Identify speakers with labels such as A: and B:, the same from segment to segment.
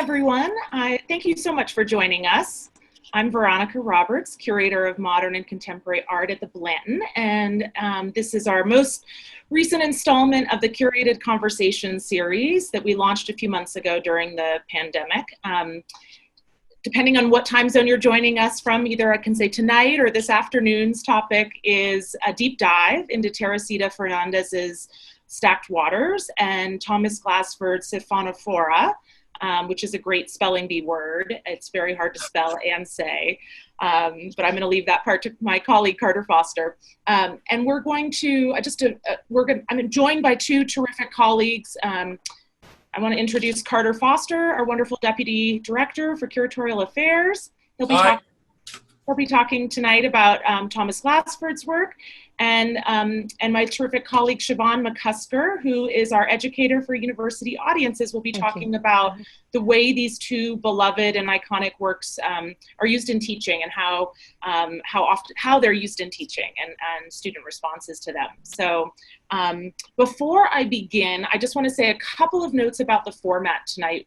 A: everyone. Thank you so much for joining us. I'm Veronica Roberts, Curator of Modern and Contemporary Art at the Blanton, and this is our most recent installment of the Curated Conversation series that we launched a few months ago during the pandemic. Depending on what time zone you're joining us from, either I can say tonight or this afternoon's topic is a deep dive into Teresita Fernández's Stacked Waters and Thomas Glassford's Siphonophora, which is a great spelling bee word. It's very hard to spell and say, but I'm going to leave that part to my colleague Carter Foster. And we're going to I'm joined by two terrific colleagues. I want to introduce Carter Foster, our wonderful Deputy Director for Curatorial Affairs. He'll be talking tonight about Thomas Glassford's work, and my terrific colleague Siobhán McCusker, who is our educator for university audiences, will be talking about the way these two beloved and iconic works are used in teaching and how they're used in teaching and student responses to them. So before I begin, I just want to say a couple of notes about the format tonight.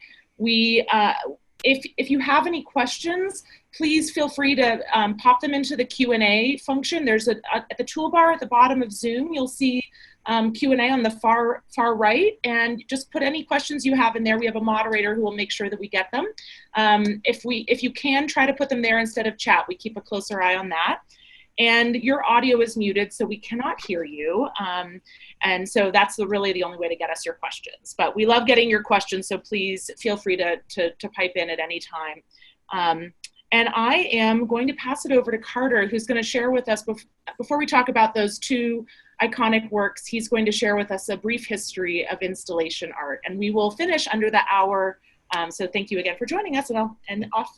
A: If you have any questions, please feel free to pop them into the Q&A function. There's at the toolbar at the bottom of Zoom, you'll see Q&A on the far right, and just put any questions you have in there. We have a moderator who will make sure that we get them. If you can, try to put them there instead of chat. We keep a closer eye on that. And your audio is muted, so we cannot hear you. And so that's really the only way to get us your questions. But we love getting your questions, so please feel free to pipe in at any time. And I am going to pass it over to Carter, who's going to share with us, before we talk about those two iconic works, he's going to share with us a brief history of installation art. And we will finish under the hour. So thank you again for joining us, and off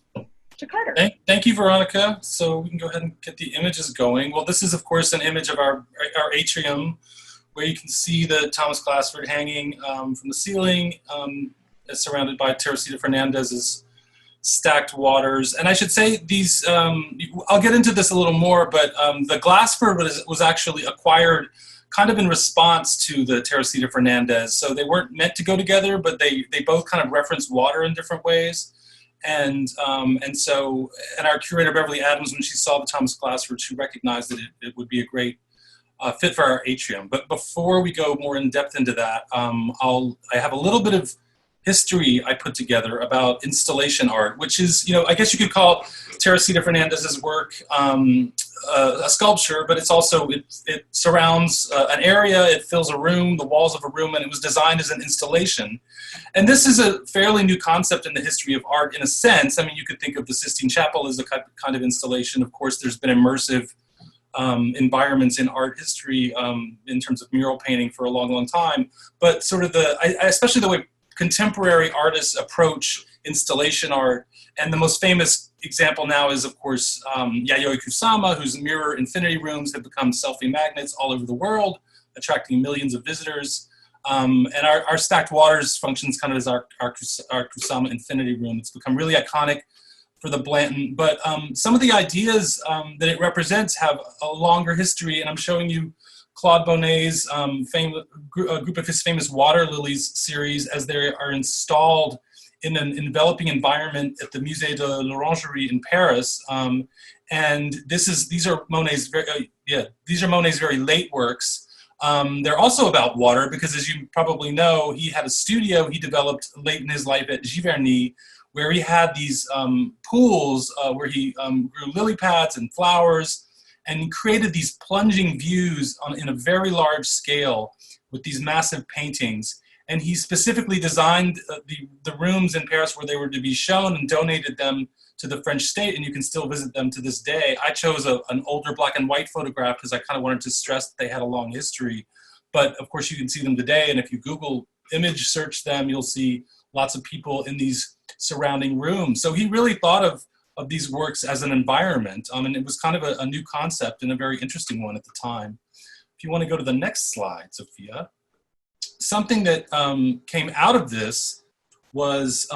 A: to Carter.
B: Thank you, Veronica. So we can go ahead and get the images going. Well, this is, of course, an image of our atrium, where you can see the Thomas Glassford hanging from the ceiling, surrounded by Teresita Fernández's Stacked Waters. And I should say these, I'll get into this a little more, but the Glassford was actually acquired kind of in response to the Teresita Fernández. So they weren't meant to go together, but they both kind of reference water in different ways. And our curator, Beverly Adams, when she saw the Thomas Glassford, she recognized that it would be a great fit for our atrium. But before we go more in depth into that, I have a little bit of history I put together about installation art, which is, I guess you could call Teresita Fernández's work a sculpture, but it's also, it surrounds an area, it fills a room, the walls of a room, and it was designed as an installation. And this is a fairly new concept in the history of art in a sense. I mean, you could think of the Sistine Chapel as a kind of installation. Of course, there's been immersive environments in art history in terms of mural painting for a long, long time. But sort of especially the way contemporary artists approach installation art. And the most famous example now is, of course, Yayoi Kusama, whose mirror infinity rooms have become selfie magnets all over the world, attracting millions of visitors. And our Stacked Waters functions kind of as our Kusama infinity room. It's become really iconic for the Blanton. But some of the ideas that it represents have a longer history, and I'm showing you Claude Bonnet's a group of his famous water lilies series as they are installed in an enveloping environment at the Musée de l'Orangerie in Paris. And these are Monet's very late works. They're also about water because, as you probably know, he had a studio he developed late in his life at Giverny, where he had these pools where he grew lily pads and flowers, and created these plunging views in a very large scale with these massive paintings. And he specifically designed the rooms in Paris where they were to be shown and donated them to the French state, and you can still visit them to this day. I chose an older black and white photograph because I kind of wanted to stress that they had a long history. But of course you can see them today, and if you Google image search them, you'll see lots of people in these surrounding rooms. So he really thought of these works as an environment, and it was kind of a new concept and a very interesting one at the time. If you want to go to the next slide, Sophia. Something that came out of this was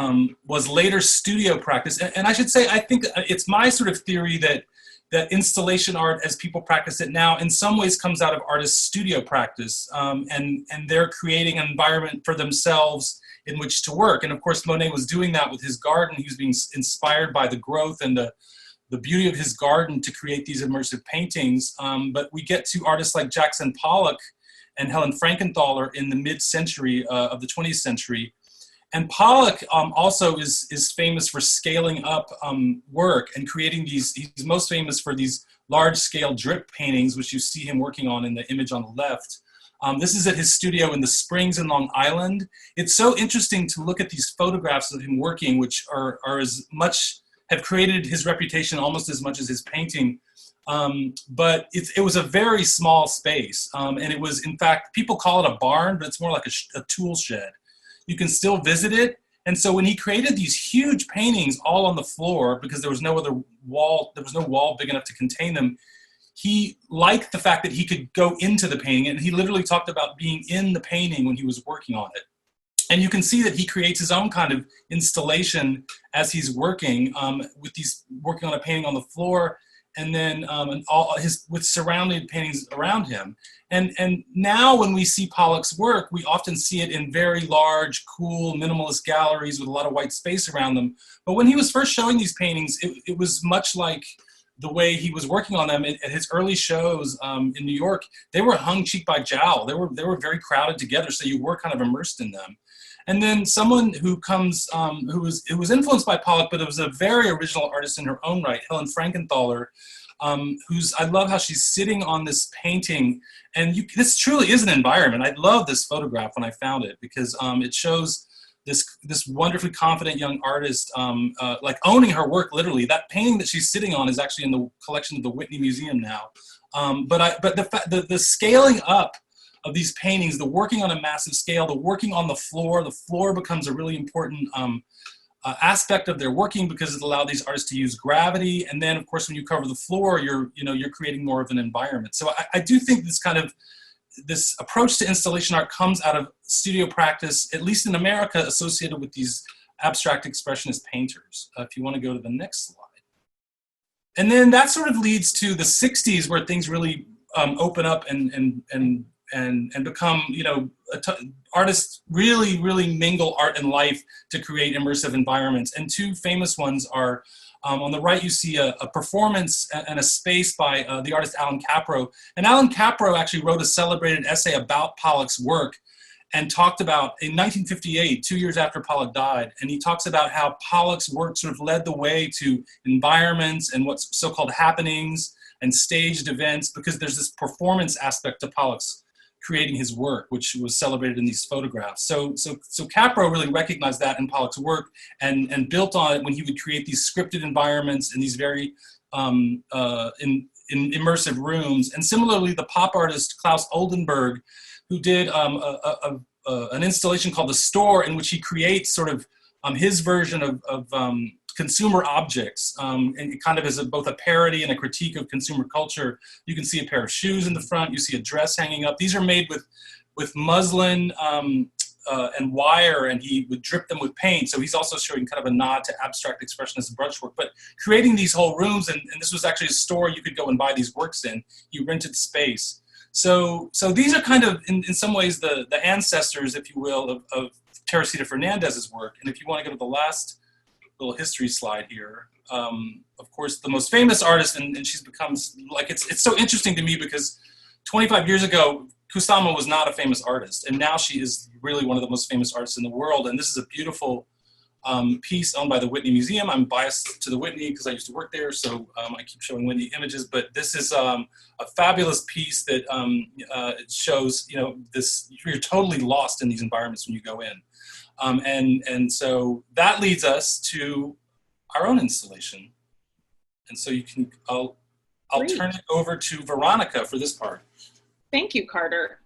B: later studio practice, and I should say, I think it's my sort of theory that installation art, as people practice it now, in some ways comes out of artists' studio practice, and they're creating an environment for themselves in which to work. And of course, Monet was doing that with his garden. He was being inspired by the growth and the beauty of his garden to create these immersive paintings. But we get to artists like Jackson Pollock and Helen Frankenthaler in the mid-century of the 20th century. And Pollock also is famous for scaling up work and creating these. He's most famous for these large-scale drip paintings, which you see him working on in the image on the left. This is at his studio in the Springs in Long Island. It's so interesting to look at these photographs of him working, which are as much, have created his reputation almost as much as his painting. But it was a very small space. And it was, in fact, people call it a barn, but it's more like a tool shed. You can still visit it. And so when he created these huge paintings all on the floor, because there was no other wall, there was no wall big enough to contain them, he liked the fact that he could go into the painting, and he literally talked about being in the painting when he was working on it. And you can see that he creates his own kind of installation as he's working, working on a painting on the floor, and then with surrounding paintings around him. And now when we see Pollock's work, we often see it in very large, cool, minimalist galleries with a lot of white space around them. But when he was first showing these paintings, it was much like the way he was working on them at his early shows in New York. They were hung cheek by jowl. They were very crowded together, so you were kind of immersed in them. And then someone who comes, who was influenced by Pollock, but it was a very original artist in her own right, Helen Frankenthaler, I love how she's sitting on this painting, and this truly is an environment. I love this photograph when I found it, because it shows this wonderfully confident young artist like owning her work literally. That painting that she's sitting on is actually in the collection of the Whitney Museum now. But the scaling up of these paintings, the working on a massive scale, the working on the floor becomes a really important aspect of their working, because it allowed these artists to use gravity. And then of course, when you cover the floor, you're creating more of an environment. So I do think this approach to installation art comes out of studio practice, at least in America, associated with these abstract expressionist painters. If you want to go to the next slide. And then that sort of leads to the 60s, where things really open up and become, artists really mingle art and life to create immersive environments. And two famous ones are, on the right you see a performance and a space by the artist Alan Capro. And Alan Capro actually wrote a celebrated essay about Pollock's work, and talked about, in 1958, 2 years after Pollock died, and he talks about how Pollock's work sort of led the way to environments and what's so-called happenings and staged events, because there's this performance aspect to Pollock's creating his work, which was celebrated in these photographs. So Capro really recognized that in Pollock's work, and built on it when he would create these scripted environments and these very in immersive rooms. And similarly, the pop artist Klaus Oldenburg, who did an installation called The Store, in which he creates sort of his version of consumer objects, and it kind of is both a parody and a critique of consumer culture. You can see a pair of shoes in the front, you see a dress hanging up. These are made with muslin and wire, and he would drip them with paint. So he's also showing kind of a nod to abstract expressionist brushwork, but creating these whole rooms, and this was actually a store you could go and buy these works in. You rented space. So these are kind of, in some ways, the ancestors, if you will, of Teresita Fernández's work. And if you want to go to the last little history slide here, of course, the most famous artist, and she's becomes, like, it's so interesting to me, because 25 years ago, Kusama was not a famous artist, and now she is really one of the most famous artists in the world. And this is a beautiful piece owned by the Whitney Museum. I'm biased to the Whitney because I used to work there, so I keep showing Whitney images, but this is a fabulous piece that it shows, you're totally lost in these environments when you go in. And so that leads us to our own installation. And so I'll turn it over to Veronica for this part.
A: Thank you, Carter.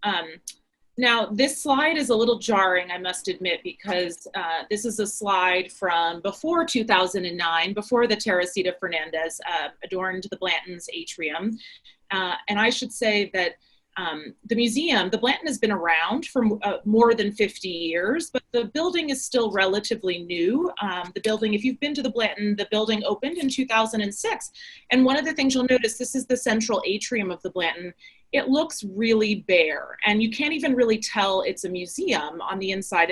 A: Now, this slide is a little jarring, I must admit, because this is a slide from before 2009, before the Teresita Fernández adorned the Blanton's atrium. And I should say that the museum, the Blanton has been around for more than 50 years, but the building is still relatively new. The building, if you've been to the Blanton, the building opened in 2006. And one of the things you'll notice, this is the central atrium of the Blanton. It looks really bare, and you can't even really tell it's a museum on the inside.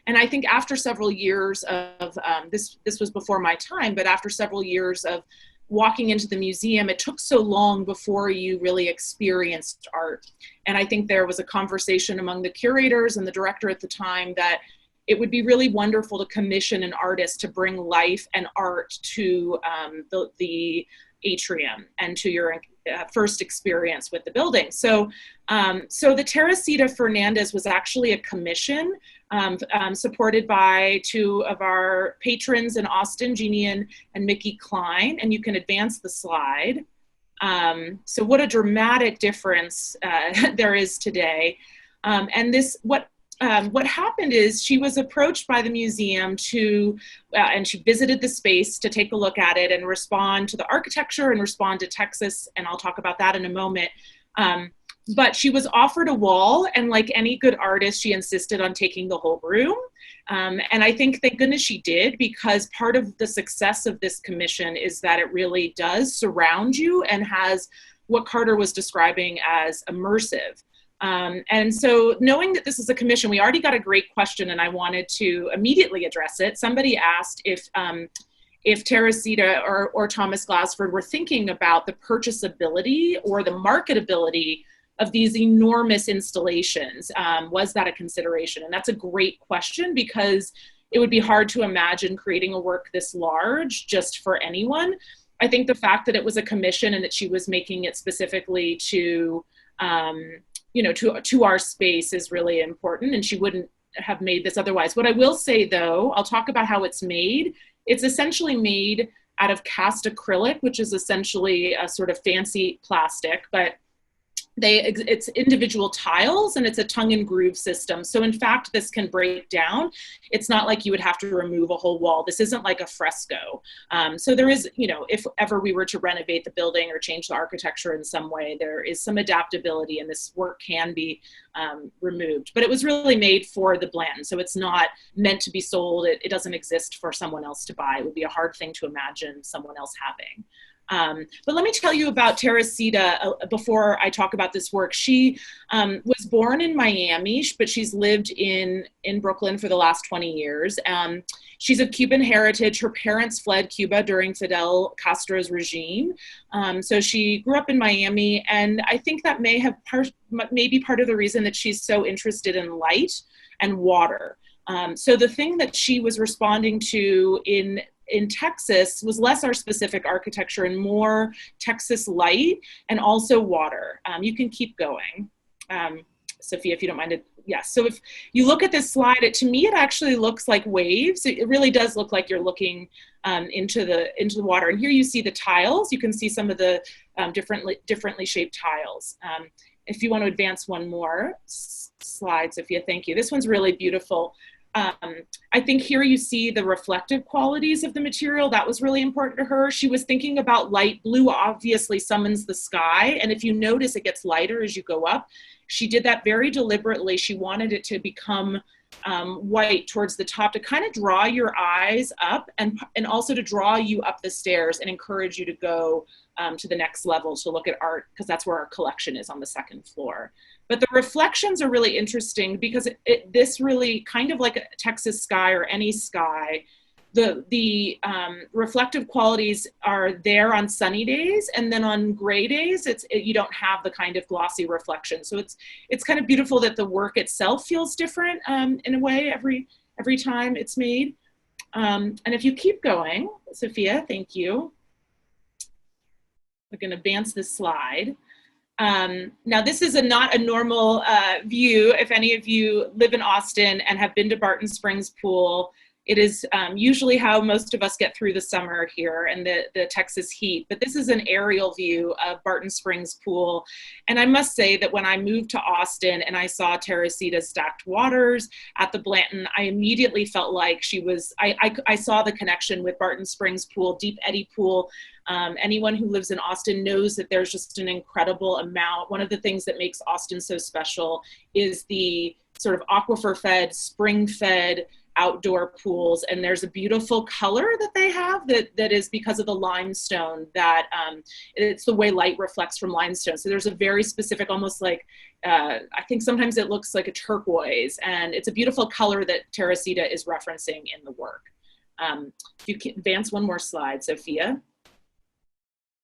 A: And I think after several years of, this was before my time, but after several years of walking into the museum, it took so long before you really experienced art. And I think there was a conversation among the curators and the director at the time that it would be really wonderful to commission an artist to bring life and art to the atrium and to your first experience with the building. So the Teresita Fernández was actually a commission supported by two of our patrons in Austin, Jeannie and Mickey Klein, and you can advance the slide. So what a dramatic difference there is today. And this, what happened is she was approached by the museum to, and she visited the space to take a look at it and respond to the architecture and respond to Texas, and I'll talk about that in a moment. But she was offered a wall, and like any good artist, she insisted on taking the whole room. And I think, thank goodness she did, because part of the success of this commission is that it really does surround you and has what Carter was describing as immersive. And so knowing that this is a commission, we already got a great question, and I wanted to immediately address it. Somebody asked if Teresita or Thomas Glassford were thinking about the purchasability or the marketability of these enormous installations. Was that a consideration? And that's a great question, because it would be hard to imagine creating a work this large just for anyone. I think the fact that it was a commission and that she was making it specifically to, to our space is really important, and she wouldn't have made this otherwise. What I will say though, I'll talk about how it's made. It's essentially made out of cast acrylic, which is essentially a sort of fancy plastic, but it's individual tiles, and it's a tongue and groove system. So in fact, this can break down. It's not like you would have to remove a whole wall. This isn't like a fresco. So there is, if ever we were to renovate the building or change the architecture in some way, there is some adaptability, and this work can be removed. But it was really made for the Blanton. So it's not meant to be sold. It doesn't exist for someone else to buy. It would be a hard thing to imagine someone else having. But let me tell you about Teresita before I talk about this work. She was born in Miami, but she's lived in Brooklyn for the last 20 years. She's of Cuban heritage. Her parents fled Cuba during Fidel Castro's regime. So she grew up in Miami, and I think that may be part of the reason that she's so interested in light and water. So the thing that she was responding to in Texas was less our specific architecture and more Texas light and also water. You can keep going. Sophia, if you don't mind it. Yes, so if you look at this slide, to me, it actually looks like waves. It really does look like you're looking into the water. And here you see the tiles. You can see some of the differently shaped tiles. If you want to advance one more slide, Sophia, thank you. This one's really beautiful. I think here you see the reflective qualities of the material. That was really important to her. She was thinking about light. Blue obviously summons the sky, and if you notice, it gets lighter as you go up. She did that very deliberately. She wanted it to become white towards the top to kind of draw your eyes up and also to draw you up the stairs and encourage you to go to the next level to look at art, because that's where our collection is on the second floor. But the reflections are really interesting because this really, kind of like a Texas sky or any sky, the reflective qualities are there on sunny days, and then on gray days, you don't have the kind of glossy reflection. So it's kind of beautiful that the work itself feels different in a way every time it's made. And if you keep going, Sophia, thank you. We're going to advance this slide. Now this is not a normal view. If any of you live in Austin and have been to Barton Springs Pool, It is usually how most of us get through the summer here and the Texas heat, but this is an aerial view of Barton Springs Pool. And I must say that when I moved to Austin and I saw Teresita's stacked waters at the Blanton, I immediately felt like she was, I saw the connection with Barton Springs Pool, Deep Eddy Pool. Anyone who lives in Austin knows that there's just an incredible amount. One of the things that makes Austin so special is the sort of aquifer-fed, spring-fed outdoor pools, and there's a beautiful color that they have that is because of the limestone, that it's the way light reflects from limestone. So there's a very specific, almost like, I think sometimes it looks like a turquoise, and it's a beautiful color that Teresita is referencing in the work. If you can advance one more slide, Sophia.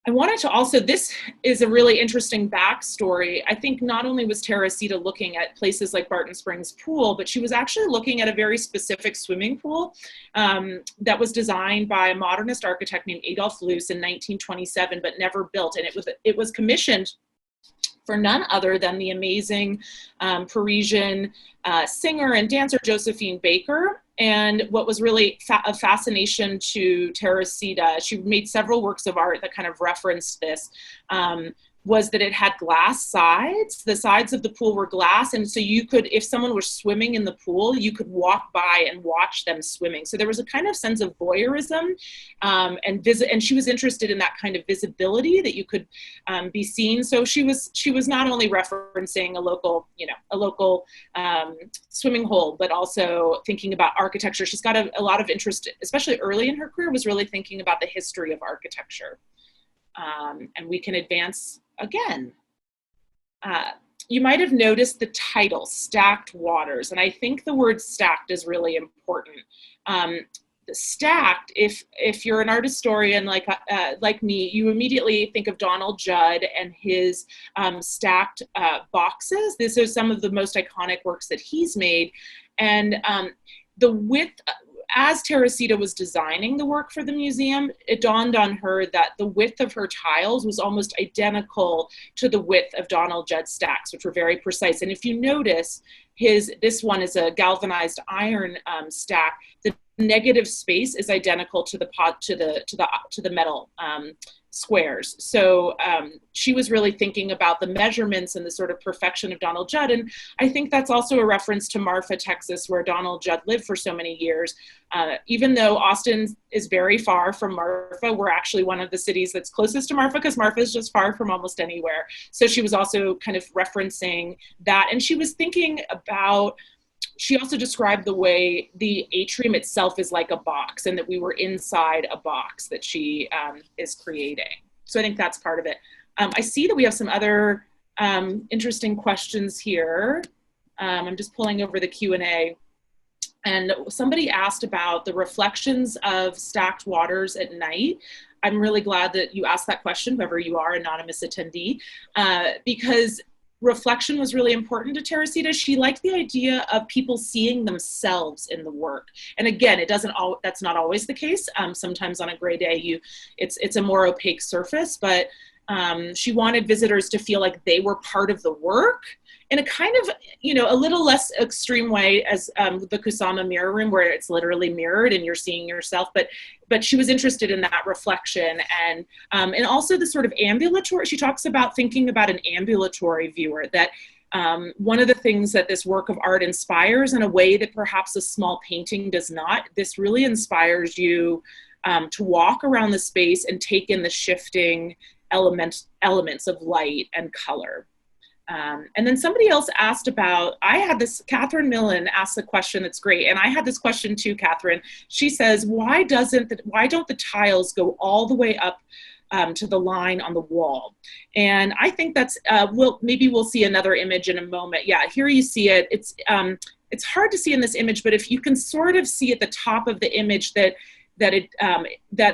A: I wanted to also, this is a really interesting backstory. I think not only was Teresita looking at places like Barton Springs Pool, but she was actually looking at a very specific swimming pool that was designed by a modernist architect named Adolf Loos in 1927, but never built. And it was commissioned for none other than the amazing Parisian singer and dancer Josephine Baker. And what was really a fascination to Teresita, she made several works of art that kind of referenced this, was that it had glass sides. The sides of the pool were glass, and so you could, if someone was swimming in the pool, you could walk by and watch them swimming. So there was a kind of sense of voyeurism, and she was interested in that kind of visibility that you could be seen. So she was not only referencing a local swimming hole, but also thinking about architecture. She's got a lot of interest, especially early in her career, was really thinking about the history of architecture. And we can advance again. You might have noticed the title, Stacked Waters, and I think the word stacked is really important. Stacked, if you're an art historian like me, you immediately think of Donald Judd and his stacked boxes. These are some of the most iconic works that he's made. And the width, as Teresita was designing the work for the museum, it dawned on her that the width of her tiles was almost identical to the width of Donald Judd's stacks, which were very precise. And if you notice, this one is a galvanized iron stack. The negative space is identical to the metal squares. So she was really thinking about the measurements and the sort of perfection of Donald Judd. And I think that's also a reference to Marfa, Texas, where Donald Judd lived for so many years. Even though Austin is very far from Marfa, we're actually one of the cities that's closest to Marfa, because Marfa is just far from almost anywhere. So she was also kind of referencing that. And she was thinking about, she also described the way the atrium itself is like a box, and that we were inside a box that she is creating. So I think that's part of it. I see that we have some other interesting questions here. I'm just pulling over the Q&A. And somebody asked about the reflections of stacked waters at night. I'm really glad that you asked that question, whoever you are, anonymous attendee, because reflection was really important to Teresita. She liked the idea of people seeing themselves in the work. And again, that's not always the case. Sometimes on a gray day, it's a more opaque surface, but she wanted visitors to feel like they were part of the work in a kind of, a little less extreme way as the Kusama mirror room, where it's literally mirrored and you're seeing yourself. But she was interested in that reflection, and also the sort of ambulatory. She talks about thinking about an ambulatory viewer, that one of the things that this work of art inspires in a way that perhaps a small painting does not, this really inspires you to walk around the space and take in the shifting elements of light and color. And then somebody else asked about, Catherine Millen asked a question that's great. And I had this question too, Catherine. She says, why don't the tiles go all the way up to the line on the wall? And I think that's, maybe we'll see another image in a moment. Yeah, here you see it. It's hard to see in this image, but if you can sort of see at the top of the image that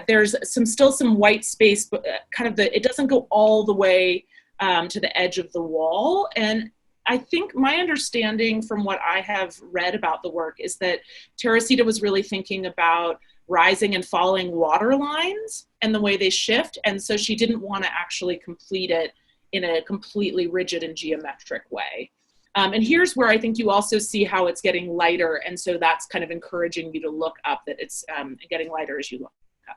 A: there's still some white space, but it doesn't go all the way to the edge of the wall. And I think my understanding from what I have read about the work is that Teresita was really thinking about rising and falling water lines and the way they shift. And so she didn't want to actually complete it in a completely rigid and geometric way. And here's where I think you also see how it's getting lighter. And so that's kind of encouraging you to look up that it's getting lighter as you look up.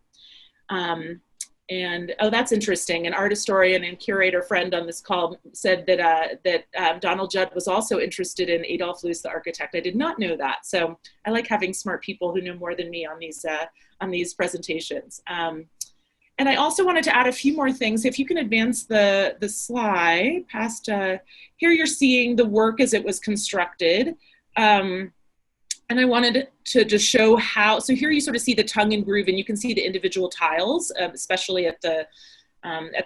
A: And oh, that's interesting. An art historian and curator friend on this call said that Donald Judd was also interested in Adolf Loos, the architect. I did not know that. So I like having smart people who know more than me on these presentations. And I also wanted to add a few more things. If you can advance the slide past, here you're seeing the work as it was constructed. And I wanted to just show how, so here you sort of see the tongue and groove, and you can see the individual tiles, especially at the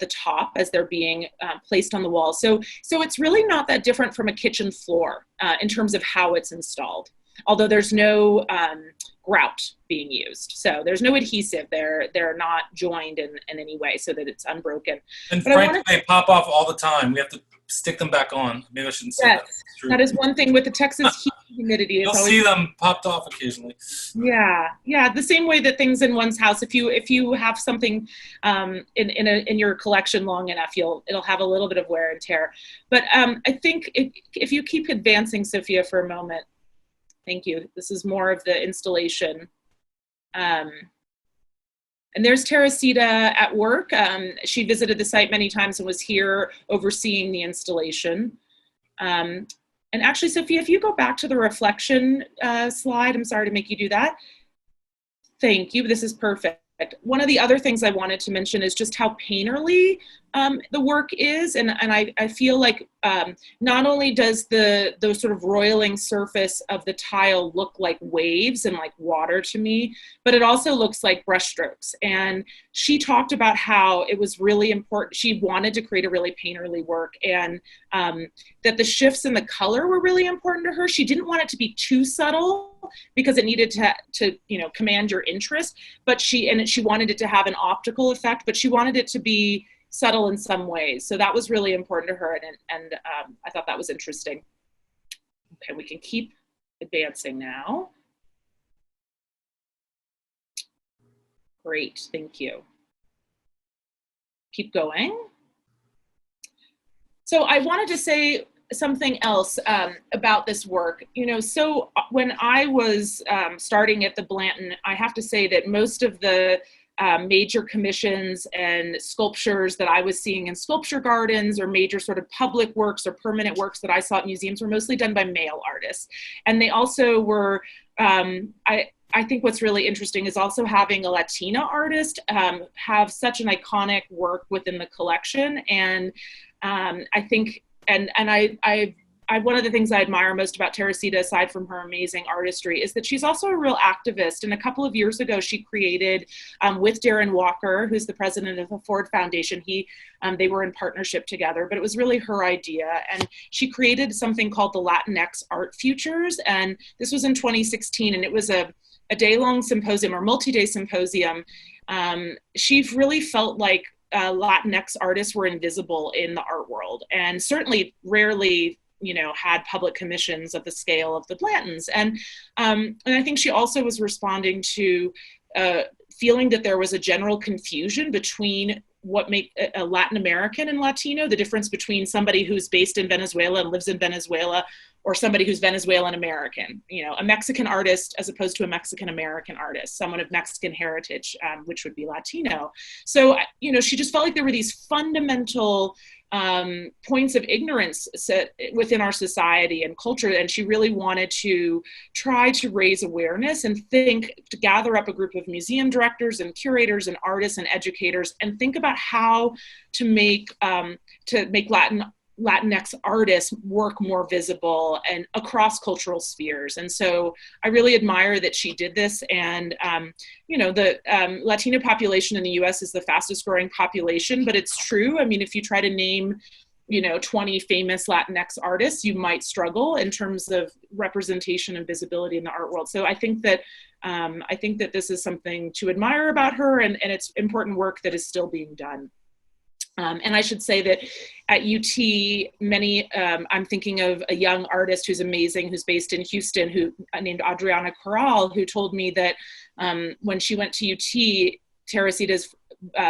A: top as they're being placed on the wall. So it's really not that different from a kitchen floor in terms of how it's installed, although there's no grout being used. So there's no adhesive. They're not joined in any way so that it's unbroken.
B: And frankly, they pop off all the time. We have to stick them back on. Maybe I shouldn't say that.
A: That is one thing with the Texas heat and humidity.
B: You'll see them popped off occasionally.
A: Yeah. The same way that things in one's house, if you have something in your collection long enough, it'll have a little bit of wear and tear. But I think if you keep advancing, Sophia, for a moment. Thank you. This is more of the installation. And there's Teresita at work. She visited the site many times and was here overseeing the installation. And actually, Sophia, if you go back to the reflection slide, I'm sorry to make you do that. Thank you. This is perfect. One of the other things I wanted to mention is just how painterly the work is. And I feel like not only does the sort of roiling surface of the tile look like waves and like water to me, but it also looks like brushstrokes. And she talked about how it was really important. She wanted to create a really painterly work, and that the shifts in the color were really important to her. She didn't want it to be too subtle because it needed to command your interest, but she wanted it to have an optical effect, but she wanted it to be subtle in some ways. So that was really important to her, and I thought that was interesting. Okay, we can keep advancing now. Great, thank you. Keep going. So I wanted to say something else about this work. So when I was starting at the Blanton, I have to say that most of the major commissions and sculptures that I was seeing in sculpture gardens or major sort of public works or permanent works that I saw at museums were mostly done by male artists. And they also were, I think what's really interesting is also having a Latina artist have such an iconic work within the collection. And I think, and one of the things I admire most about Teresita, aside from her amazing artistry, is that she's also a real activist. And a couple of years ago, she created, with Darren Walker, who's the president of the Ford Foundation, they were in partnership together, but it was really her idea. And she created something called the Latinx Art Futures. And this was in 2016, and it was a day-long symposium or multi-day symposium. She really felt like Latinx artists were invisible in the art world, and certainly rarely had public commissions of the scale of the Blantons. And I think she also was responding to feeling that there was a general confusion between what make a Latin American and Latino, the difference between somebody who's based in Venezuela and lives in Venezuela, or somebody who's Venezuelan American, a Mexican artist as opposed to a Mexican American artist, someone of Mexican heritage, which would be Latino. So, she just felt like there were these fundamental points of ignorance set within our society and culture, and she really wanted to try to raise awareness and to gather up a group of museum directors and curators and artists and educators and think about how to make Latinx artists work more visible and across cultural spheres. And so I really admire that she did this. And, the Latino population in the US is the fastest growing population, but it's true. I mean, if you try to name, 20 famous Latinx artists, you might struggle in terms of representation and visibility in the art world. So I think that this is something to admire about her, and it's important work that is still being done. And I should say that at UT, I'm thinking of a young artist who's amazing, who's based in Houston, named Adriana Corral, who told me that when she went to UT, Teresita's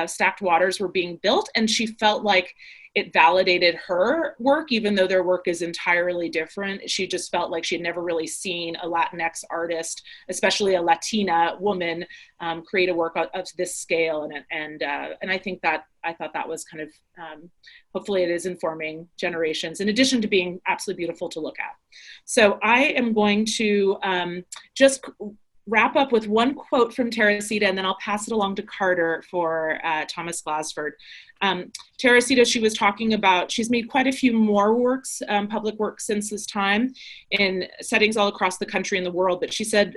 A: stacked waters were being built, and she felt like it validated her work, even though their work is entirely different. She just felt like she had never really seen a Latinx artist, especially a Latina woman, create a work of this scale. And I thought that was kind of, hopefully it is informing generations, in addition to being absolutely beautiful to look at. So I am going to just wrap up with one quote from Teresita, and then I'll pass it along to Carter for Thomas Glassford. Teresita, she was talking about, she's made quite a few more works, public works since this time in settings all across the country and the world, but she said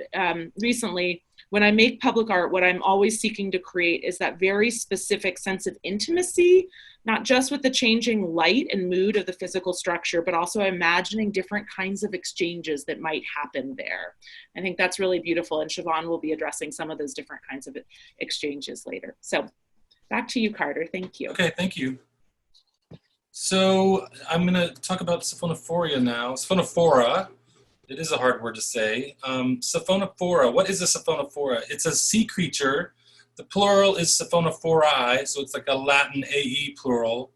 A: recently, when I make public art, what I'm always seeking to create is that very specific sense of intimacy, not just with the changing light and mood of the physical structure, but also imagining different kinds of exchanges that might happen there. I think that's really beautiful, and Siobhán will be addressing some of those different kinds of exchanges later. So back to you, Carter. Thank you.
B: Okay, thank you. So I'm going to talk about Siphonophora now. Siphonophora. It is a hard word to say. Siphonophora. What is a Siphonophora? It's a sea creature. The plural is Siphonophorae, so it's like a Latin AE plural.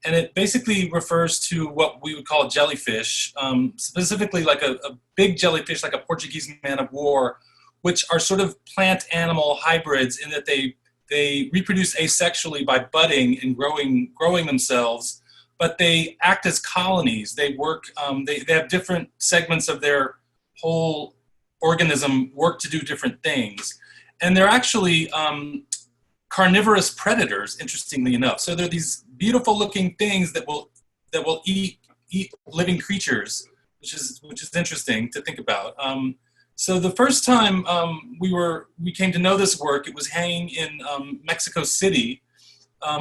B: And it basically refers to what we would call a jellyfish, specifically like a big jellyfish, like a Portuguese man of war, which are sort of plant-animal hybrids in that they reproduce asexually by budding and growing themselves. But they act as colonies. They work, they have different segments of their whole organism work to do different things. And they're actually carnivorous predators, interestingly enough. So they're these beautiful looking things that will eat living creatures, which is interesting to think about. So the first time we came to know this work, it was hanging in Mexico City.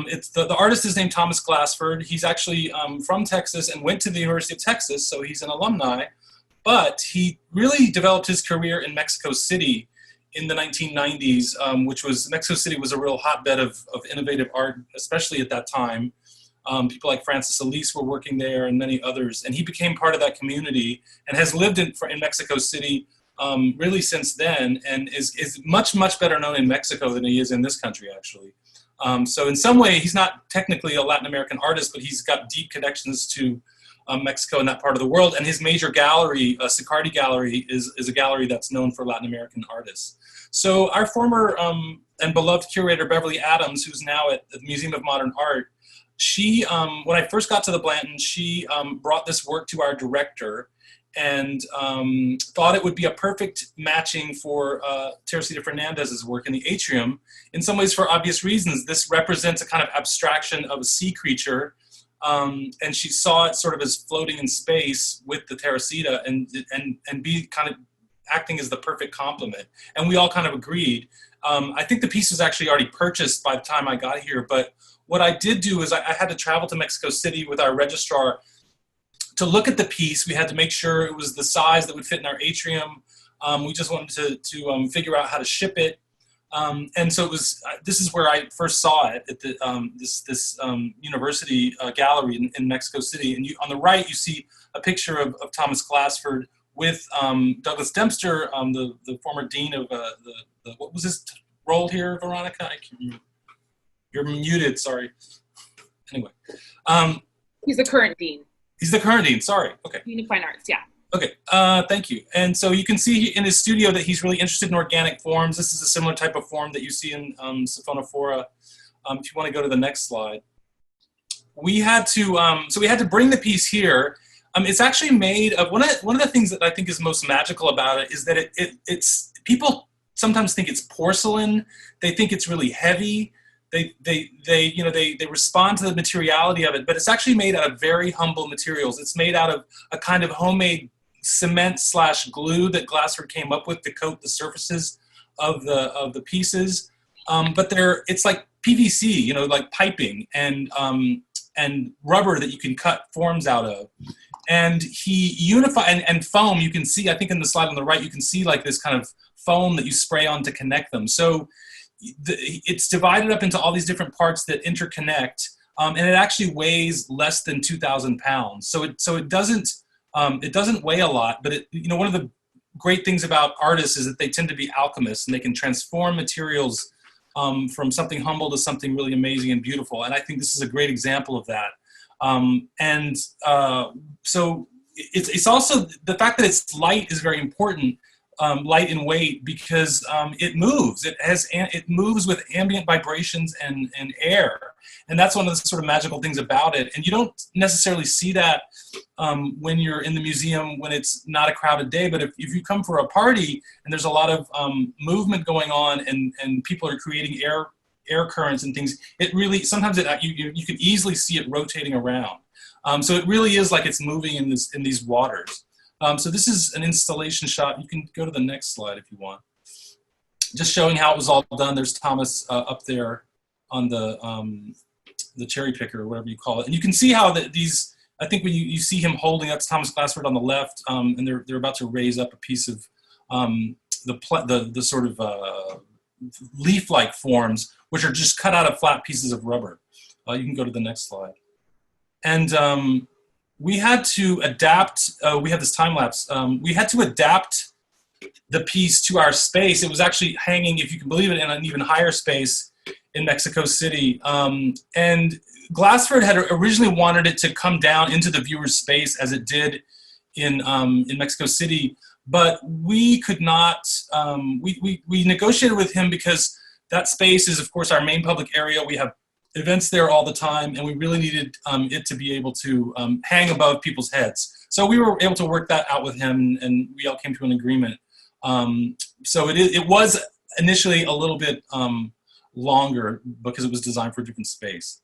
B: It's the artist is named Thomas Glassford. He's actually from Texas and went to the University of Texas, so he's an alumni. But he really developed his career in Mexico City in the 1990s, Mexico City was a real hotbed of innovative art, especially at that time. People like Francis Elise were working there and many others. And he became part of that community and has lived in Mexico City really since then, and is much, much better known in Mexico than he is in this country, actually. So in some way, he's not technically a Latin American artist, but he's got deep connections to Mexico and that part of the world. And his major gallery, Sicardi Gallery, is a gallery that's known for Latin American artists. So our former and beloved curator, Beverly Adams, who's now at the Museum of Modern Art, she, when I first got to the Blanton, she brought this work to our director and thought it would be a perfect matching for Teresita Fernández's work in the atrium. In some ways, for obvious reasons, this represents a kind of abstraction of a sea creature, and she saw it sort of as floating in space with the Teresita and be kind of acting as the perfect complement. And we all kind of agreed. I think the piece was actually already purchased by the time I got here, but what I did do is I had to travel to Mexico City with our registrar to look at the piece. We had to make sure it was the size that would fit in our atrium. We just wanted to figure out how to ship it. And so it was, this is where I first saw it at the, this university gallery in Mexico City. And on the right, you see a picture of Thomas Glassford with Douglas Dempster, the former dean of what was his role here, Veronica? I can't remember. You're muted, sorry. Anyway.
A: He's the current dean.
B: He's the current dean, sorry, okay.
A: Dean of Fine Arts, yeah.
B: Okay, thank you. And so you can see in his studio that he's really interested in organic forms. This is a similar type of form that you see in Siphonophora. If you want to go to the next slide. We had to, so we had to bring the piece here. It's actually made of, one of the things that I think is most magical about it is that it's people sometimes think it's porcelain. They think it's really heavy. They respond to the materiality of it, but it's actually made out of very humble materials. It's made out of a kind of homemade cement / glue that Glassford came up with to coat the surfaces of the pieces. But it's like PVC, like piping and rubber that you can cut forms out of. And he unified, and foam, you can see, I think in the slide on the right, you can see like this kind of foam that you spray on to connect them. So it's divided up into all these different parts that interconnect, and it actually weighs less than 2,000 pounds. So it doesn't weigh a lot, but one of the great things about artists is that they tend to be alchemists, and they can transform materials from something humble to something really amazing and beautiful. And I think this is a great example of that. So it's also the fact that it's light is very important, light and weight, because it moves. It moves with ambient vibrations and air, and that's one of the sort of magical things about it. And you don't necessarily see that when you're in the museum when it's not a crowded day. But if you come for a party and there's a lot of movement going on and people are creating air currents and things, it really sometimes you can easily see it rotating around. So it really is like it's moving in these waters. So this is an installation shot. You can go to the next slide if you want. Just showing how it was all done. There's Thomas up there on the cherry picker or whatever you call it, and you can see how these. I think when you see him holding, that's Thomas Glassford on the left, and they're about to raise up a piece of the sort of leaf-like forms, which are just cut out of flat pieces of rubber. You can go to the next slide. And we had to adapt, we had this time lapse, we had to adapt the piece to our space. It was actually hanging, if you can believe it, in an even higher space in Mexico City. And Glassford had originally wanted it to come down into the viewer's space as it did in Mexico City, but we could not, we negotiated with him because that space is, of course, our main public area. We have events there all the time, and we really needed it to be able to hang above people's heads. So we were able to work that out with him, and we all came to an agreement. So it was initially a little bit longer because it was designed for a different space.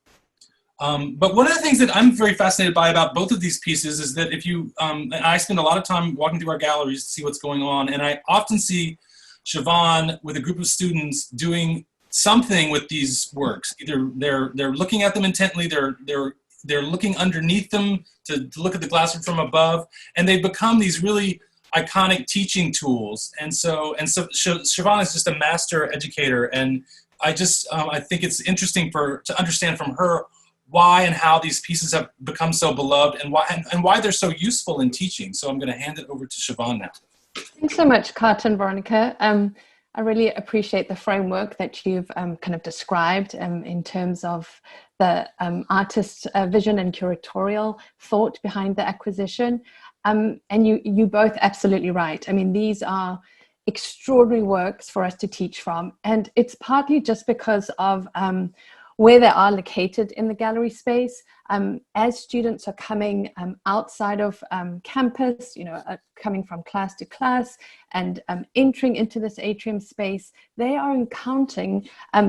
B: But one of the things that I'm very fascinated by about both of these pieces is that if you, I spend a lot of time walking through our galleries to see what's going on, and I often see Siobhán with a group of students doing something with these works. Either they're looking at them intently, they're looking underneath them to look at the Glasswood from above, and they've become these really iconic teaching tools. And so Siobhán is just a master educator, and I think it's interesting to understand from her why and how these pieces have become so beloved, and why they're so useful in teaching. So I'm going to hand it over to Siobhán now.
C: Thanks so much, Carter and Veronica. I really appreciate the framework that you've kind of described in terms of the artist's vision and curatorial thought behind the acquisition. And you both absolutely right. I mean, these are extraordinary works for us to teach from. And it's partly just because of where they are located in the gallery space. As students are coming outside of campus, coming from class to class and entering into this atrium space, they are encountering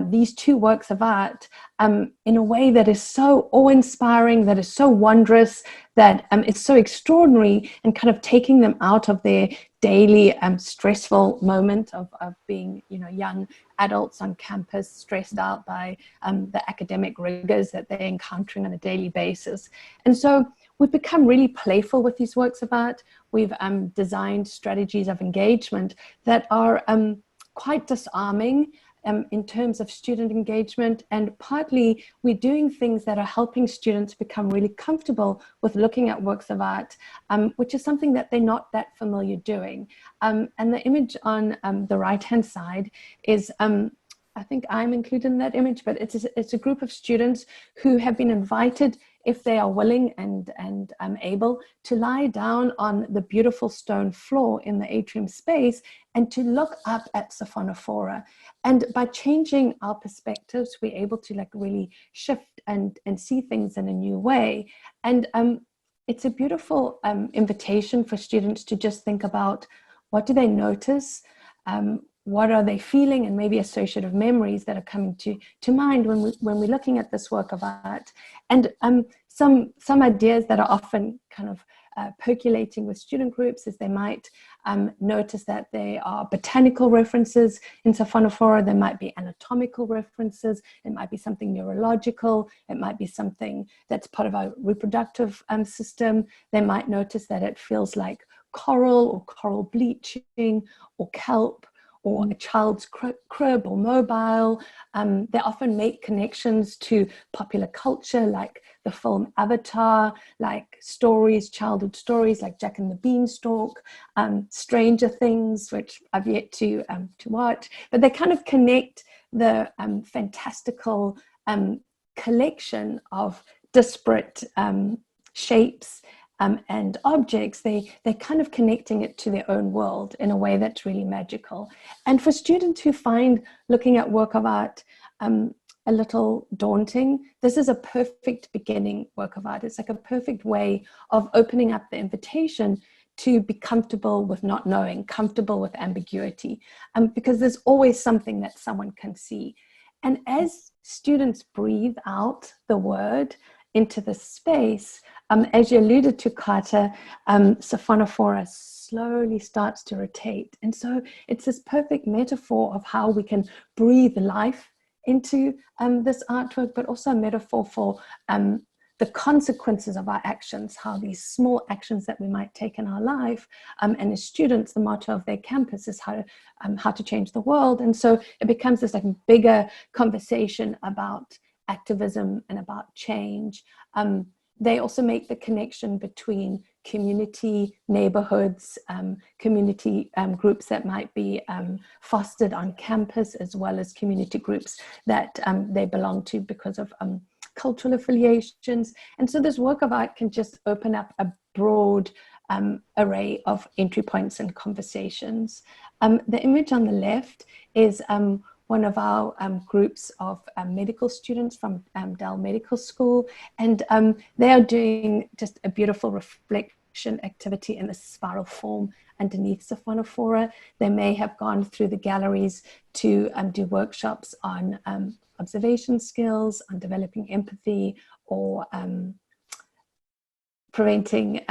C: these two works of art in a way that is so awe-inspiring, that is so wondrous, that it's so extraordinary, and kind of taking them out of their daily stressful moment of being, young adults on campus, stressed out by the academic rigors that they're encountering on a daily basis. And so we've become really playful with these works of art. We've designed strategies of engagement that are quite disarming in terms of student engagement, and partly we're doing things that are helping students become really comfortable with looking at works of art, which is something that they're not that familiar doing. And the image on the right-hand side is, I think I'm included in that image, but it's a group of students who have been invited, if they are willing and able, to lie down on the beautiful stone floor in the atrium space and to look up at Siphonophora. And by changing our perspectives, we're able to really shift and see things in a new way. And it's a beautiful invitation for students to just think about, what do they notice? What are they feeling, and maybe associative memories that are coming to mind when we're looking at this work of art. And some ideas that are often kind of percolating with student groups is they might notice that there are botanical references in Siphonophora, there might be anatomical references, it might be something neurological, it might be something that's part of our reproductive system. They might notice that it feels like coral or coral bleaching or kelp, or a child's crib or mobile. They often make connections to popular culture, like the film Avatar, like stories, childhood stories like Jack and the Beanstalk, Stranger Things, which I've yet to watch. But they kind of connect the fantastical collection of disparate shapes and objects, they're kind of connecting it to their own world in a way that's really magical. And for students who find looking at work of art a little daunting, this is a perfect beginning work of art. It's like a perfect way of opening up the invitation to be comfortable with not knowing, comfortable with ambiguity, because there's always something that someone can see. And as students breathe out the word into the space, as you alluded to, Carter, Siphonophora slowly starts to rotate. And so it's this perfect metaphor of how we can breathe life into this artwork, but also a metaphor for the consequences of our actions, how these small actions that we might take in our life, and as students, the motto of their campus is how to change the world. And so it becomes this like bigger conversation about activism and about change. They also make the connection between community, neighborhoods, community groups that might be fostered on campus, as well as community groups that they belong to because of cultural affiliations. And so this work of art can just open up a broad array of entry points and conversations. The image on the left is one of our groups of medical students from Dell Medical School, and they are doing just a beautiful reflection activity in a spiral form underneath Siphonophora. They may have gone through the galleries to do workshops on observation skills, on developing empathy, or preventing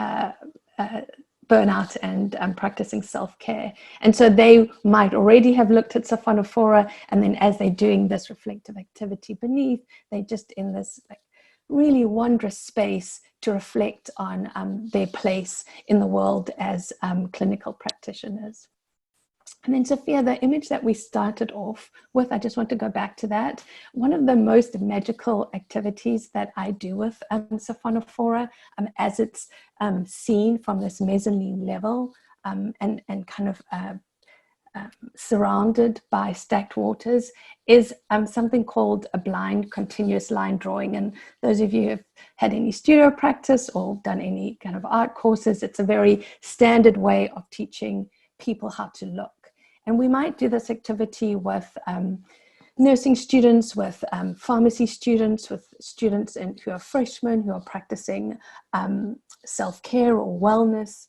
C: burnout and practicing self-care. And so they might already have looked at Siphonophora, and then as they're doing this reflective activity beneath, they're just in this like really wondrous space to reflect on their place in the world as clinical practitioners. And then Sophia, the image that we started off with, I just want to go back to that. One of the most magical activities that I do with Siphonophora, as it's seen from this mezzanine level and kind of surrounded by stacked waters, is something called a blind continuous line drawing. And those of you who have had any studio practice or done any kind of art courses, it's a very standard way of teaching people how to look. And we might do this activity with nursing students, with pharmacy students, with students who are freshmen, who are practicing self-care or wellness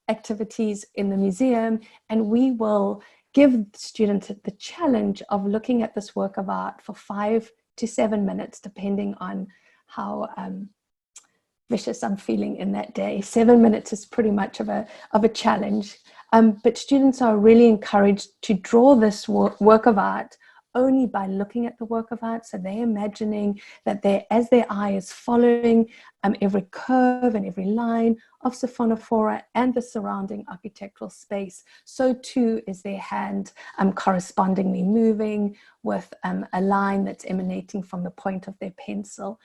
C: activities in the museum. And we will give students the challenge of looking at this work of art for 5 to 7 minutes, depending on how vicious I'm feeling in that day. 7 minutes is pretty much of a challenge. But students are really encouraged to draw this work of art only by looking at the work of art. So they're imagining that as their eye is following every curve and every line of Siphonophora and the surrounding architectural space, so too is their hand correspondingly moving with a line that's emanating from the point of their pencil.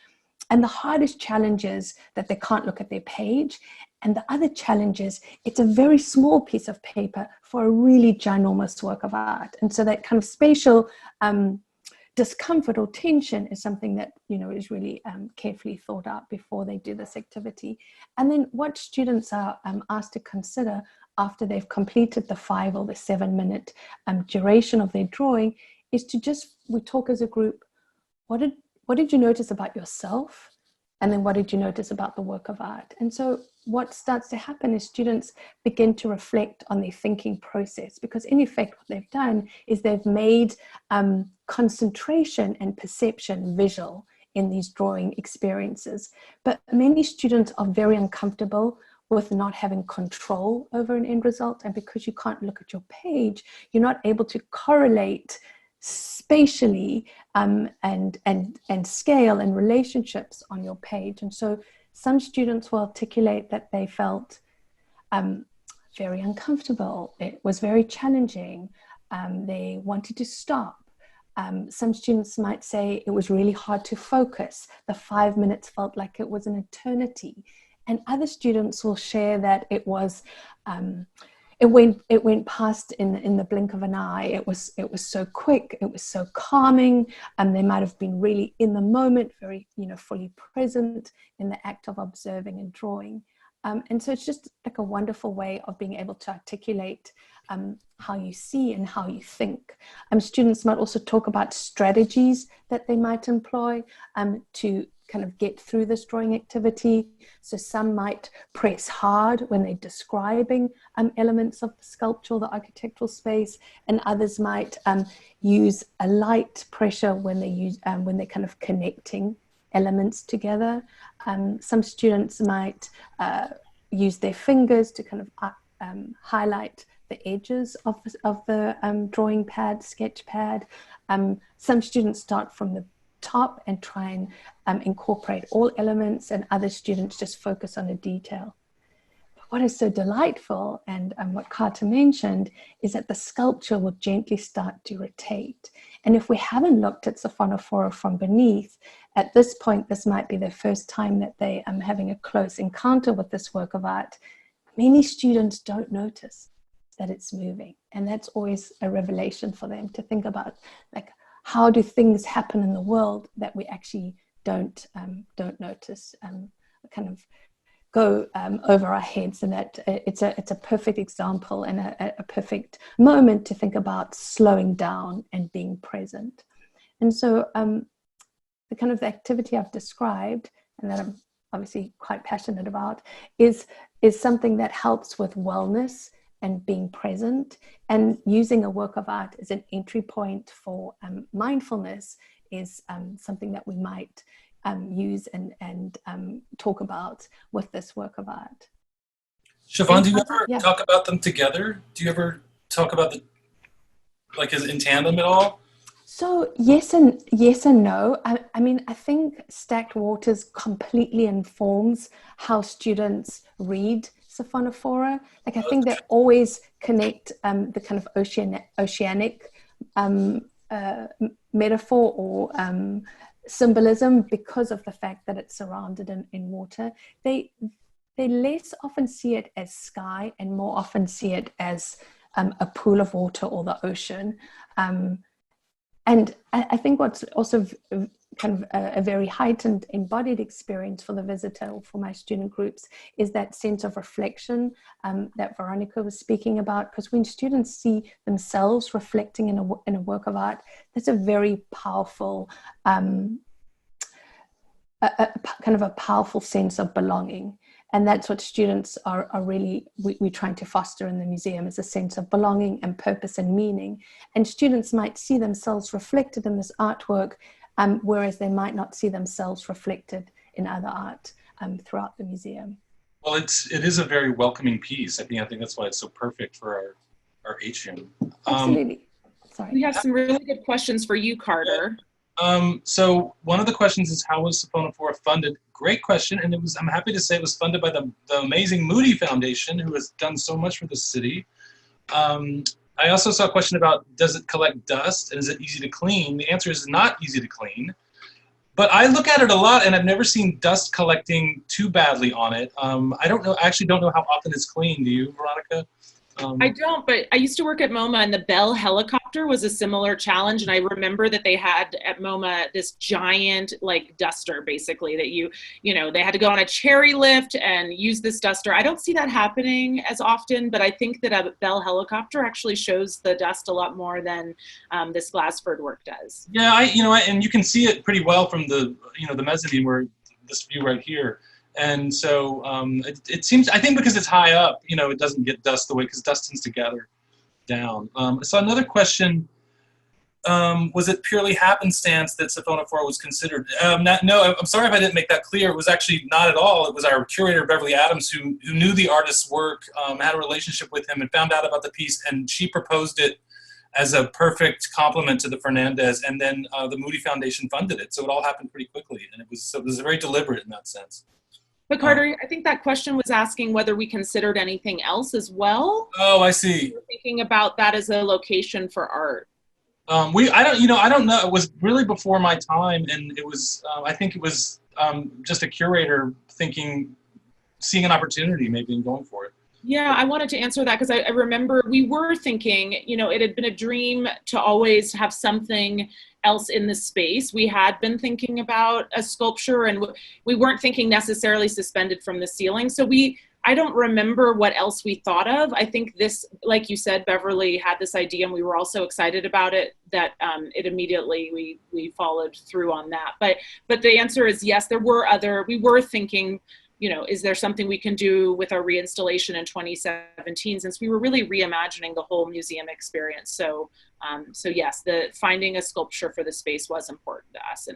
C: And the hardest challenge is that they can't look at their page. And the other challenge is it's a very small piece of paper for a really ginormous work of art. And so that kind of spatial discomfort or tension is something that, is really carefully thought out before they do this activity. And then what students are asked to consider after they've completed the 5 or the 7 minute duration of their drawing is to we talk as a group, what did you notice about yourself? And then what did you notice about the work of art? And so what starts to happen is students begin to reflect on their thinking process, because in effect what they've done is they've made concentration and perception visual in these drawing experiences. But many students are very uncomfortable with not having control over an end result. And because you can't look at your page, you're not able to correlate spatially and scale and relationships on your page. And so some students will articulate that they felt very uncomfortable. It was very challenging. They wanted to stop. Some students might say it was really hard to focus. The 5 minutes felt like it was an eternity. And other students will share that it was it went past in the blink of an eye. It was so quick, it was so calming, and they might have been really in the moment, very, fully present in the act of observing and drawing. And so it's just like a wonderful way of being able to articulate how you see and how you think. Students might also talk about strategies that they might employ to kind of get through this drawing activity. So some might press hard when they're describing elements of the sculpture or the architectural space, and others might use a light pressure when they're kind of connecting elements together. Some students might use their fingers to kind of highlight the edges of the drawing pad, sketch pad. Some students start from the top and try and incorporate all elements, and other students just focus on a detail. But what is so delightful, and what Carter mentioned, is that the sculpture will gently start to rotate. And if we haven't looked at Siphonophora from beneath, at this point, this might be the first time that they are having a close encounter with this work of art. Many students don't notice that it's moving. And that's always a revelation for them to think about, like, how do things happen in the world that we actually don't notice, kind of go over our heads. And that it's a perfect example and a perfect moment to think about slowing down and being present. And so the kind of activity I've described, and that I'm obviously quite passionate about, is something that helps with wellness and being present, and using a work of art as an entry point for mindfulness is something that we might use and talk about with this work of art.
B: Siobhán, do you ever talk about them together? Do you ever talk about as in tandem at all?
C: So yes and no. I mean, I think Stacked Waters completely informs how students read Siphonophora. Like, I think they always connect the kind of oceanic metaphor or symbolism because of the fact that it's surrounded in water. They less often see it as sky and more often see it as a pool of water or the ocean. And I think what's also kind of a very heightened embodied experience for the visitor or for my student groups is that sense of reflection that Veronica was speaking about. Because when students see themselves reflecting in a work of art, that's a very powerful, kind of a powerful sense of belonging. And that's what students are really, we're trying to foster in the museum, is a sense of belonging and purpose and meaning. And students might see themselves reflected in this artwork, whereas they might not see themselves reflected in other art throughout the museum.
B: Well, it is a very welcoming piece. I think that's why it's so perfect for our atrium.
C: Absolutely. Sorry.
A: We have some really good questions for you, Carter.
B: So one of the questions is, how was Siphonophora funded? Great question, and I'm happy to say it was funded by the amazing Moody Foundation, who has done so much for the city. I also saw a question about, does it collect dust and is it easy to clean? The answer is not easy to clean, but I look at it a lot and I've never seen dust collecting too badly on it. I actually don't know how often it's cleaned. Do you, Veronica?
A: I don't, but I used to work at MoMA, and the Bell helicopter was a similar challenge. And I remember that they had at MoMA this giant duster, basically, that they had to go on a cherry lift and use this duster. I don't see that happening as often, but I think that a Bell helicopter actually shows the dust a lot more than this Glasford work does.
B: Yeah, and you can see it pretty well from the mezzanine, where this view right here. And so it seems, I think because it's high up, it doesn't get dust away, because dust tends to gather down. So another question, was it purely happenstance that Siphonophora was considered? No, I'm sorry if I didn't make that clear. It was actually not at all. It was our curator, Beverly Adams, who knew the artist's work, had a relationship with him, and found out about the piece, and she proposed it as a perfect complement to the Fernandez, and then the Moody Foundation funded it. So it all happened pretty quickly, and it was very deliberate in that sense.
A: But Carter, I think that question was asking whether we considered anything else as well.
B: Oh, I see.
A: We're thinking about that as a location for art.
B: I don't know. It was really before my time, and it was. I think it was just a curator seeing an opportunity, maybe, and going for it.
A: Yeah, I wanted to answer that because I remember we were thinking, you know, it had been a dream to always have something else in the space. We had been thinking about a sculpture, and we weren't thinking necessarily suspended from the ceiling. So I don't remember what else we thought of. I think this, like you said, Beverly had this idea and we were all so excited about it that it immediately, we followed through on that. But the answer is yes, we were thinking, you know, is there something we can do with our reinstallation in 2017, since we were really reimagining the whole museum experience. So yes, finding a sculpture for the space was important to us.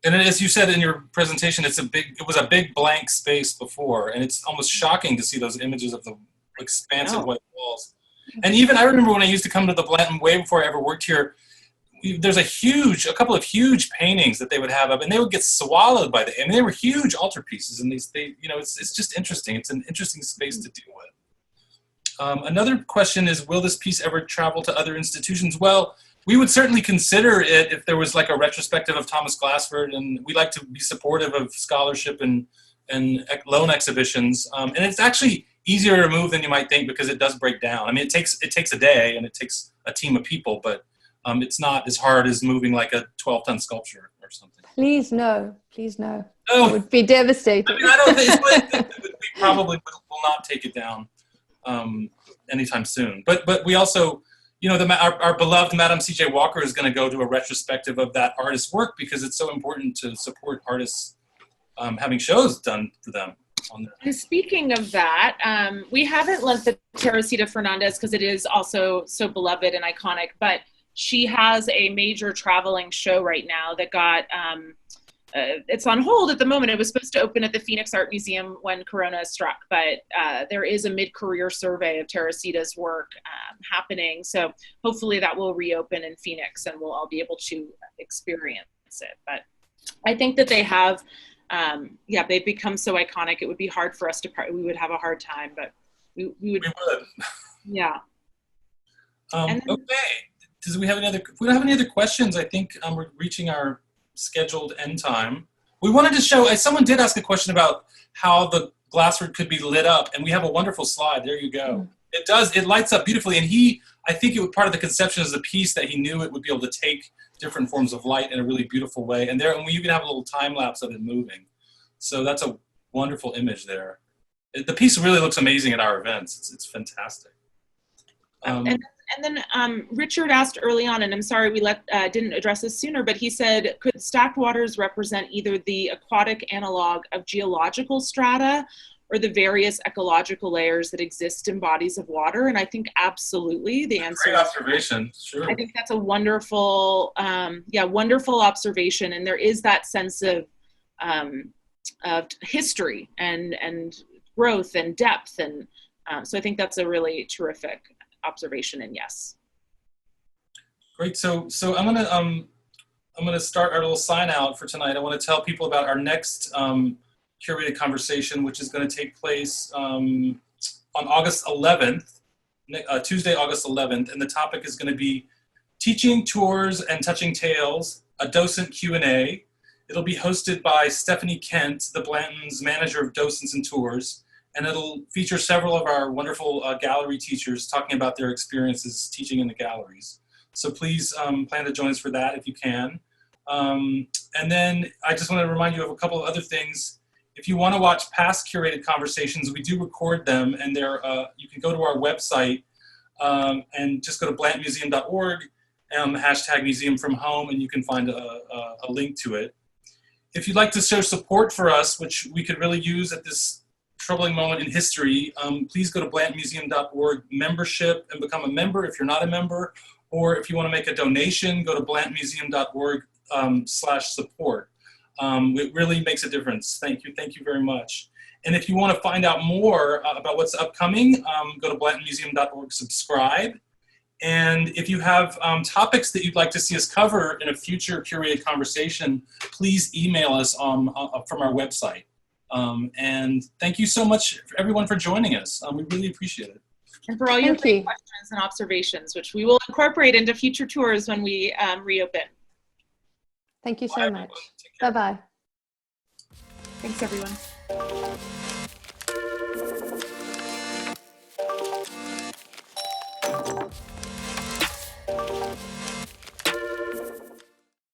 B: And as you said in your presentation, it was a big blank space before, and it's almost shocking to see those images of the expansive white walls. And even I remember when I used to come to the Blanton way before I ever worked here, there's a couple of huge paintings that they would have up, and they would get swallowed by I mean, they were huge altarpieces, and you know, it's just interesting. It's an interesting space to deal with. Another question is, will this piece ever travel to other institutions? Well, we would certainly consider it if there was like a retrospective of Thomas Glassford, and we like to be supportive of scholarship and loan exhibitions. And it's actually easier to move than you might think because it does break down. I mean, it takes a day and it takes a team of people, but it's not as hard as moving like a 12-ton sculpture or something.
C: Please no.
B: Oh,
C: it would be devastating.
B: I mean, I don't think we probably will not take it down anytime soon. But we also, you know, our beloved Madam C.J. Walker is going to go to a retrospective of that artist's work because it's so important to support artists having shows done for them.
A: And speaking of that, we haven't lent the Teresita Fernández because it is also so beloved and iconic, but she has a major traveling show right now that got, it's on hold at the moment. It was supposed to open at the Phoenix Art Museum when Corona struck, but there is a mid-career survey of Teresita's work happening. So hopefully that will reopen in Phoenix and we'll all be able to experience it. But I think that they have, they've become so iconic. It would be hard for us we would have a hard time, but we would. Yeah.
B: Okay. If we don't have any other questions, I think we're reaching our scheduled end time. We wanted to show, someone did ask a question about how the Glassford could be lit up, and we have a wonderful slide. There you go. It lights up beautifully, and I think it was part of the conception of the piece that he knew it would be able to take different forms of light in a really beautiful way, and we even have a little time lapse of it moving. So that's a wonderful image there. The piece really looks amazing at our events. It's fantastic.
A: And then Richard asked early on, and I'm sorry we didn't address this sooner, but he said, could stacked waters represent either the aquatic analog of geological strata or the various ecological layers that exist in bodies of water? And I think absolutely the answer
B: Great observation, sure.
A: I think that's a wonderful, wonderful observation. And there is that sense of history and growth and depth. And so I think that's a really terrific observation, and yes.
B: Great. So I'm gonna start our little sign out for tonight. I want to tell people about our next curated conversation, which is going to take place on August 11th, Tuesday, August 11th, and the topic is going to be Teaching, Tours, and Touching Tales, a docent Q&A. It'll be hosted by Stephanie Kent, the Blanton's manager of docents and tours. And it'll feature several of our wonderful gallery teachers talking about their experiences teaching in the galleries. So please plan to join us for that if you can. And then I just want to remind you of a couple of other things. If you want to watch past curated conversations, we do record them, and you can go to our website and just go to blantonmuseum.org, hashtag museum from home, and you can find a link to it. If you'd like to show support for us, which we could really use at this troubling moment in history, please go to blantonmuseum.org membership and become a member if you're not a member, or if you want to make a donation, go to blantonmuseum.org /support. It really makes a difference. Thank you very much. And if you want to find out more about what's upcoming, go to blantonmuseum.org, subscribe. And if you have topics that you'd like to see us cover in a future curated conversation, please email us from our website. And thank you so much, everyone, for joining us. We really appreciate it.
A: And for all your great questions and observations, which we will incorporate into future tours when we reopen.
C: Thank you so much. Bye-bye.
A: Thanks, everyone.